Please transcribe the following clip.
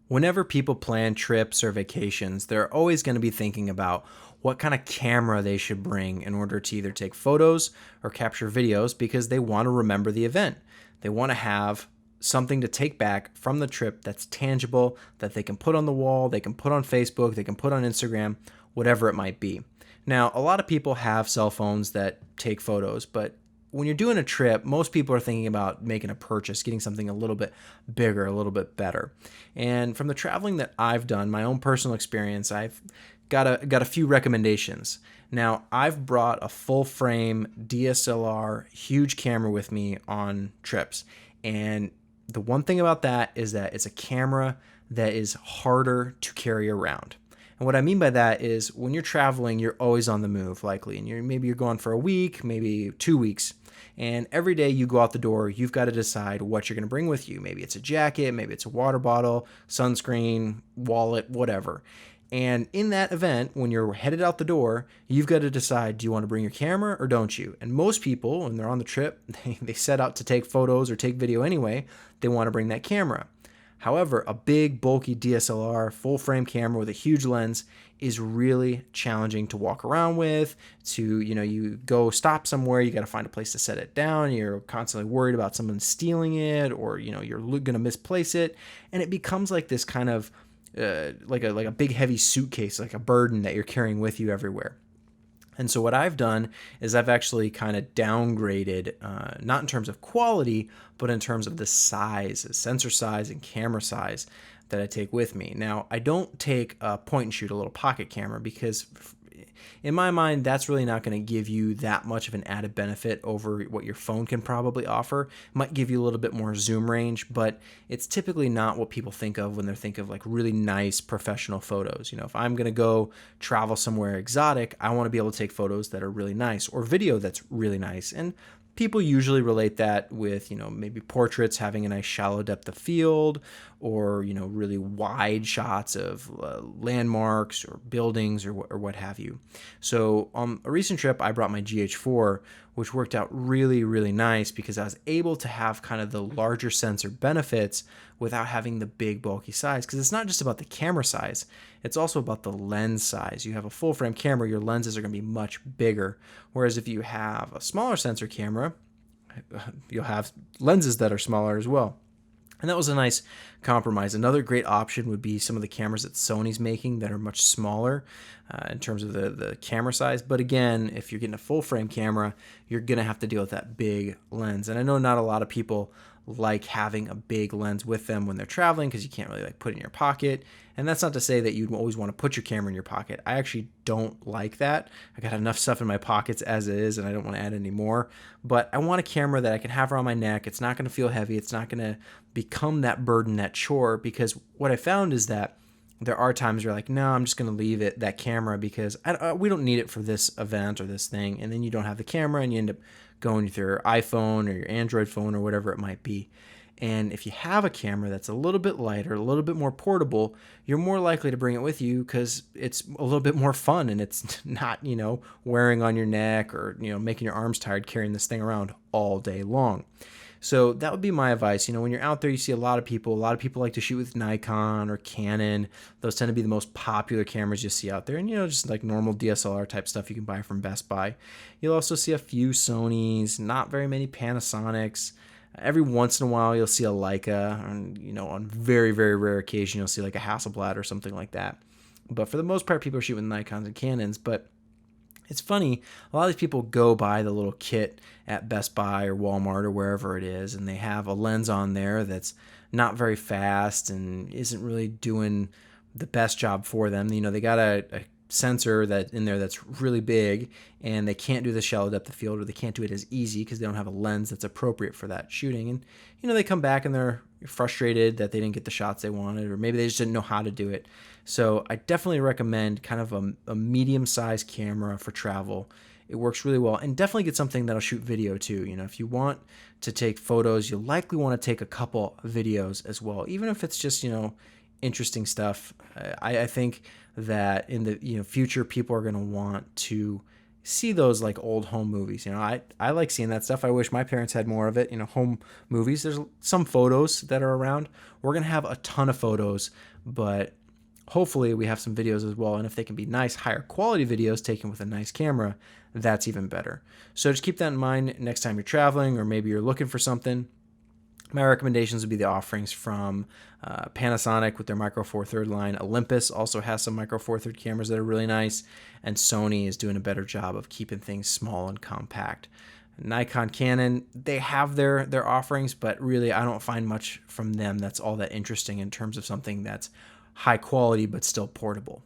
Whenever people plan trips or vacations, they're always going to be thinking about what kind of camera they should bring in order to either take photos or capture videos because they want to remember the event. They want to have something to take back from the trip that's tangible, that they can put on the wall, they can put on Facebook, they can put on Instagram, whatever it might be. Now, a lot of people have cell phones that take photos, but when you're doing a trip, most people are thinking about making a purchase, getting something a little bit bigger, a little bit better. And from the traveling that I've done, my own personal experience, I've got a few recommendations. Now, I've brought a full frame DSLR huge camera with me on trips. And the one thing about that is that it's a camera that is harder to carry around. And what I mean by that is when you're traveling, you're always on the move, likely. And maybe you're going for a week, maybe 2 weeks. And every day you go out the door, you've got to decide what you're going to bring with you. Maybe it's a jacket, maybe it's a water bottle, sunscreen, wallet, whatever. And in that event, when you're headed out the door, you've got to decide, do you want to bring your camera or don't you? And most people, when they're on the trip, they set out to take photos or take video anyway. They want to bring that camera. However, a big, bulky DSLR full frame camera with a huge lens is really challenging to walk around with. You go stop somewhere, you got to find a place to set it down. You're constantly worried about someone stealing it, or you're going to misplace it, and it becomes like this kind of like a big heavy suitcase, like a burden that you're carrying with you everywhere. And so what I've done is I've actually kind of downgraded, not in terms of quality, but in terms of the size, sensor size and camera size that I take with me. Now, I don't take a point and shoot, a little pocket camera, because in my mind, that's really not going to give you that much of an added benefit over what your phone can probably offer. It might give you a little bit more zoom range, but it's typically not what people think of when they think of like really nice professional photos. If I'm going to go travel somewhere exotic, I want to be able to take photos that are really nice, or video that's really nice. And people usually relate that with, maybe portraits having a nice shallow depth of field, or, really wide shots of landmarks or buildings or what have you. So on a recent trip, I brought my GH4, which worked out really, really nice because I was able to have kind of the larger sensor benefits without having the big bulky size. Because it's not just about the camera size, it's also about the lens size. You have a full frame camera, your lenses are going to be much bigger. Whereas if you have a smaller sensor camera, you'll have lenses that are smaller as well. And that was a nice compromise. Another great option would be some of the cameras that Sony's making that are much smaller in terms of the camera size. But again, if you're getting a full frame camera, you're going to have to deal with that big lens. And I know not a lot of people like having a big lens with them when they're traveling because you can't really put it in your pocket. And that's not to say that you'd always want to put your camera in your pocket. I actually don't like that. I got enough stuff in my pockets as it is, and I don't want to add any more. But I want a camera that I can have around my neck. It's not going to feel heavy. It's not going to become that burden, that chore, because what I found is that there are times where you're like, no, I'm just going to leave that camera because we don't need it for this event or this thing. And then you don't have the camera and you end up going with your iPhone or your Android phone or whatever it might be. And if you have a camera that's a little bit lighter, a little bit more portable, you're more likely to bring it with you because it's a little bit more fun and it's not, wearing on your neck or, making your arms tired carrying this thing around all day long. So that would be my advice. When you're out there, you see a lot of people like to shoot with Nikon or Canon. Those tend to be the most popular cameras you see out there. And, just like normal DSLR type stuff you can buy from Best Buy. You'll also see a few Sonys, not very many Panasonics. Every once in a while, you'll see a Leica, and, on very, very rare occasion, you'll see like a Hasselblad or something like that. But for the most part, people are shooting with Nikons and Canons. But it's funny, a lot of these people go buy the little kit at Best Buy or Walmart or wherever it is, and they have a lens on there that's not very fast and isn't really doing the best job for them. They got a sensor that in there that's really big, and they can't do the shallow depth of field, or they can't do it as easy because they don't have a lens that's appropriate for that shooting. And they come back and they're frustrated that they didn't get the shots they wanted, or maybe they just didn't know how to do it. So I definitely recommend kind of a medium-sized camera for travel. It works really well, and definitely get something that'll shoot video too. If you want to take photos, you'll likely want to take a couple videos as well, even if it's just interesting stuff. I think that in the future, people are going to want to see those like old home movies. I like seeing that stuff. I wish my parents had more of it. Home movies. There's some photos that are around. We're gonna have a ton of photos, but hopefully we have some videos as well. And if they can be nice, higher quality videos taken with a nice camera, that's even better. So just keep that in mind next time you're traveling, or maybe you're looking for something. My recommendations would be the offerings from Panasonic with their Micro Four Thirds line. Olympus also has some Micro Four Thirds cameras that are really nice, and Sony is doing a better job of keeping things small and compact. Nikon, Canon, they have their offerings, but really I don't find much from them that's all that interesting in terms of something that's high quality but still portable.